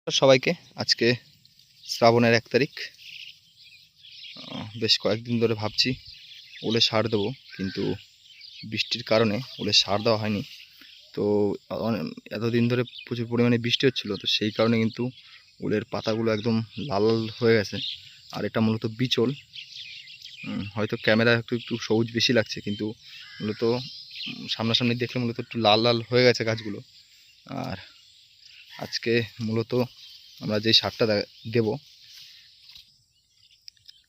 সবাইকে আজকে শ্রাবণের ১ তারিখ। বেশ কয়েকদিন ধরে ভাবছি ওলে সার দেবো, কিন্তু বৃষ্টির কারণে ওলে সার দেওয়া হয়নি। তো এতদিন ধরে প্রচুর পরিমাণে বৃষ্টি হচ্ছিল, তো সেই কারণে কিন্তু ওলের পাতাগুলো একদম লাল লাল হয়ে গেছে। আর এটা মূলত বিচল, হয়তো ক্যামেরা একটু একটু সবুজ বেশি লাগছে, কিন্তু মূলত সামনাসামনি দেখলে মূলত একটু লাল লাল হয়ে গেছে গাছগুলো। আর আজকে মূলত আমরা যে সারটা দেবো,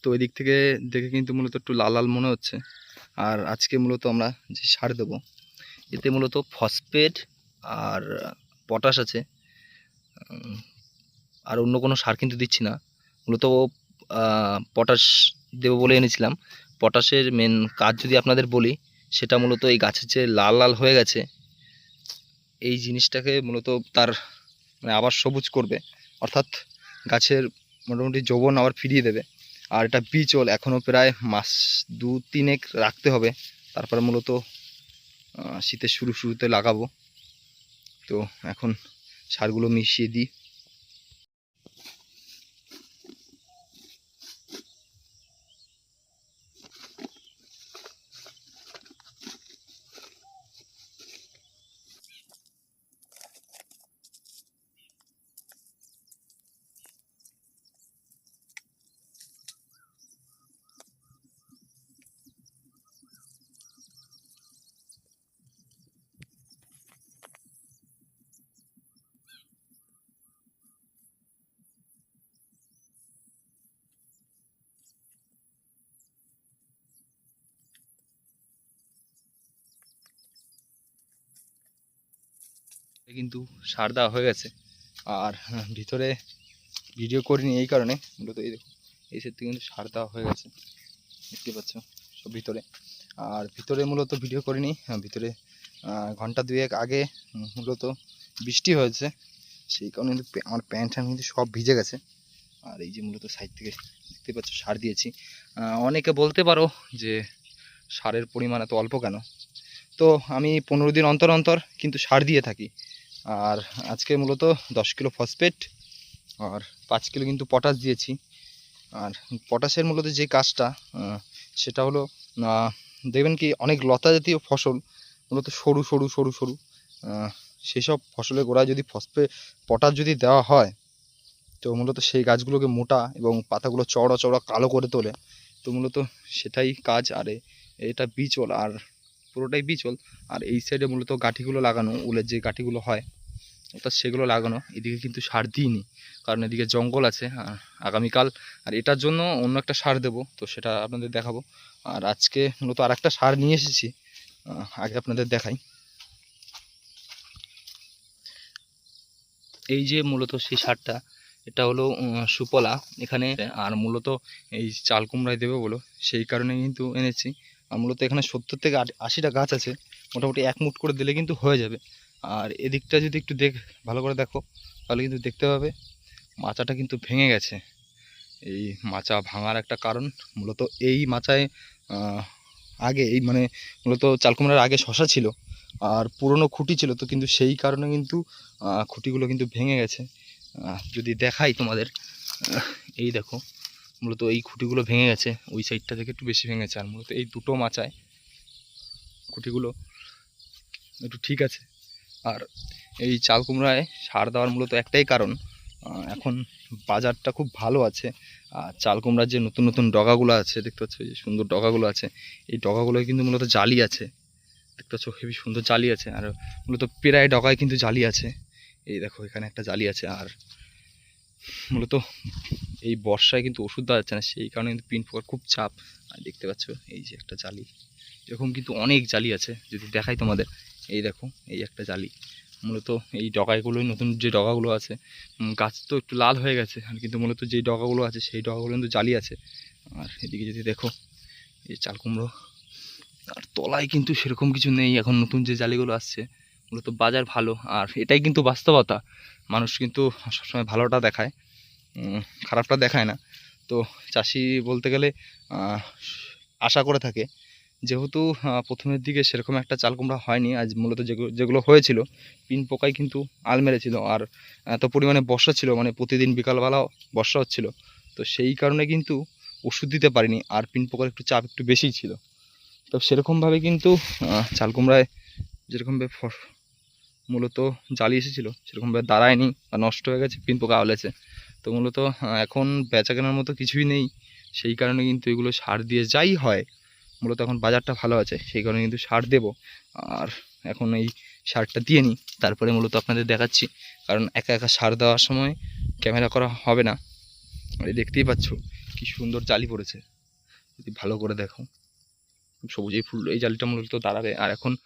তো ওই দিক থেকে দেখে কিন্তু মূলত একটু লাল লাল মনে হচ্ছে। আর আজকে মূলত আমরা যে সার দেবো, এতে মূলত ফসফেট আর পটাশ আছে। আর অন্য কোনো সার কিন্তু দিচ্ছি না, মূলত পটাশ দেবো বলে এনেছিলাম। পটাশের মেন কাজ যদি আপনাদের বলি, সেটা মূলত এই গাছের যে লাল লাল হয়ে গেছে এই জিনিসটাকে মূলত তার মানে আবার সবুজ করবে, অর্থাৎ গাছের মোটামুটি যৌবন আবার ফিরিয়ে দেবে। আর এটা বীজল, এখনও প্রায় মাস ২-৩ রাখতে হবে, তারপরে মূলত শীতের শুরুতে লাগাবো। তো এখন সারগুলো মিশিয়ে দিই। কিন্তু সার দেওয়া হয়ে গেছে। আর ভিতরে ভিডিও করিনি এই কারণে, মূলত এই দেখো এই সেট থেকে কিন্তু সার দেওয়া হয়ে গেছে, দেখতে পাচ্ছ সব ভিতরে। আর ভিতরে মূলত ভিডিও করিনি, ভিতরে ঘন্টা ২-১ আগে মূলত বৃষ্টি হয়েছে, সেই কারণে কিন্তু আমার প্যান্ট কিন্তু সব ভিজে গেছে। আর এই যে মূলত সাইড থেকে দেখতে পাচ্ছ সার দিয়েছি। অনেকে বলতে পারো যে সারের পরিমাণ এত অল্প কেন, তো আমি ১৫ দিন অন্তর অন্তর কিন্তু সার দিয়ে থাকি। আর আজকে মূলত ১০ কিলো ফসফেট আর ৫ কিলো কিন্তু পটাশ দিয়েছি। আর পটাশের মূলত যে কাজটা সেটা হলো, দেখবেন কি অনেক লতা জাতীয় ফসল মূলত সরু সরু সরু সরু, সেসব ফসলের গোড়ায় যদি পটাশ যদি দেওয়া হয়, তো মূলত সেই গাছগুলোকে মোটা এবং পাতাগুলো চওড়া চওড়া কালো করে তোলে। তো মূলত সেটাই কাজ। আর এটা বীচল, আর পুরোটাই বীচল। আর এই সাইডে মূলত গাঁঠিগুলো লাগানো, উলের যে গাঁঠিগুলো হয় অর্থাৎ সেগুলো লাগানো। এদিকে কিন্তু সার দিইনি, কারণ এদিকে জঙ্গল আছে আগামীকাল। আর এটার জন্য অন্য একটা সার দেব, তো সেটা আপনাদের দেখাবো। আর আজকে মূলত আর একটা সার নিয়ে এসেছি, আগে আপনাদের দেখাই। এই যে মূলত সেই সারটা, এটা হলো সুপলা এখানে। আর মূলত এই চাল কুমড়ায় দেবে বলো, সেই কারণে কিন্তু এনেছি। আর মূলত এখানে ৭০ থেকে ৮০টা গাছ আছে, মোটামুটি ১ মুঠ করে দিলে কিন্তু হয়ে যাবে। আর এদিকটা যদি একটু ভালো করে দেখো, তাহলে কিন্তু দেখতে পাবে মাচাটা কিন্তু ভেঙে গেছে। এই মাচা ভাঙার একটা কারণ মূলত এই মাচায় আগে এই মানে মূলত চাল কুমড়ার আগে শশা ছিল আর পুরনো খুঁটি ছিল, তো কিন্তু সেই কারণে কিন্তু খুঁটিগুলো কিন্তু ভেঙে গেছে। যদি দেখাই তোমাদের, এই দেখো মূলত এই খুঁটিগুলো ভেঙে গেছে, ওই সাইডটা থেকে একটু বেশি ভেঙেছে। আর মূলত এই দুটো মাচায় খুঁটিগুলো একটু ঠিক আছে। আর এই চাল কুমড়ায় সার দেওয়ার মূলত একটাই কারণ, এখন বাজারটা খুব ভালো আছে। আর চাল কুমড়ার যে নতুন নতুন ডগাগুলো আছে দেখতে পাচ্ছ, যে সুন্দর ডগাগুলো আছে, এই ডগাগুলোয় কিন্তু মূলত জালি আছে, দেখতে পাচ্ছ হেবি সুন্দর জালি আছে। আর মূলত প্রায় ডগায় কিন্তু জালি আছে, এই দেখো এখানে একটা জালি আছে। আর মূলত এই বর্ষায় কিন্তু ওষুধ দেওয়া যাচ্ছে না, সেই কারণে কিন্তু পিন পোকার খুব চাপ। আর দেখতে পাচ্ছ এই যে একটা জালি, এরকম কিন্তু অনেক জালি আছে, যদি দেখাই তোমাদের, এই দেখো এই একটা জালি। মূলত এই ডগাগুলোই নতুন যে ডগাগুলো আছে, গাছ তো একটু লাল হয়ে গেছে, আর কিন্তু মূলত যেই ডগাগুলো আছে সেই ডগাগুলো কিন্তু জালি আছে। আর এদিকে যদি দেখো এই চাল কুমড়ো, আর তলায় কিন্তু সেরকম কিছু নেই। এখন নতুন যে জালিগুলো আসছে, মূলত বাজার ভালো। আর এটাই কিন্তু বাস্তবতা, মানুষ কিন্তু সবসময় ভালোটা দেখায়, খারাপটা দেখায় না। তো চাষি বলতে গেলে আশা করে থাকে যেহেতু প্রথমের দিকে সেরকম একটা চাল কুমড়া হয়নি, আজ মূলত যেগুলো হয়েছিল পিন পোকায় কিন্তু আল মেরেছিল। আর এত পরিমাণে বর্ষা ছিল, মানে প্রতিদিন বিকালবেলা বর্ষা হচ্ছিল, তো সেই কারণে কিন্তু ওষুধ দিতে পারিনি। আর পিন পোকার একটু চাপ একটু বেশিই ছিল। তো সেরকমভাবে কিন্তু চাল কুমড়ায় যেরকমভাবে মূলত জালি এসেছিলো সেরকমভাবে দাঁড়ায়নি বা নষ্ট হয়ে গেছে, পিন পোকা আওলেছে। তো মূলত এখন বেচা কেনার মতো কিছুই নেই, সেই কারণে কিন্তু এগুলো সার দিয়ে যাই হয়, মূলত এখন বাজারটা ভালো আছে সেই কারণে কিন্তু সার দেব। আর এখন এই সারটা দিয়ে নিই, তারপরে মূলত আপনাদের দেখাচ্ছি। কারণ একা একা সার দেওয়ার সময় ক্যামেরা করা হবে না। আর এই দেখতেই পাচ্ছ কি সুন্দর জালি পড়েছে, যদি ভালো করে দেখো সবুজ এই ফুল, এই জালিটা মূলত দাঁড়াবে। আর এখন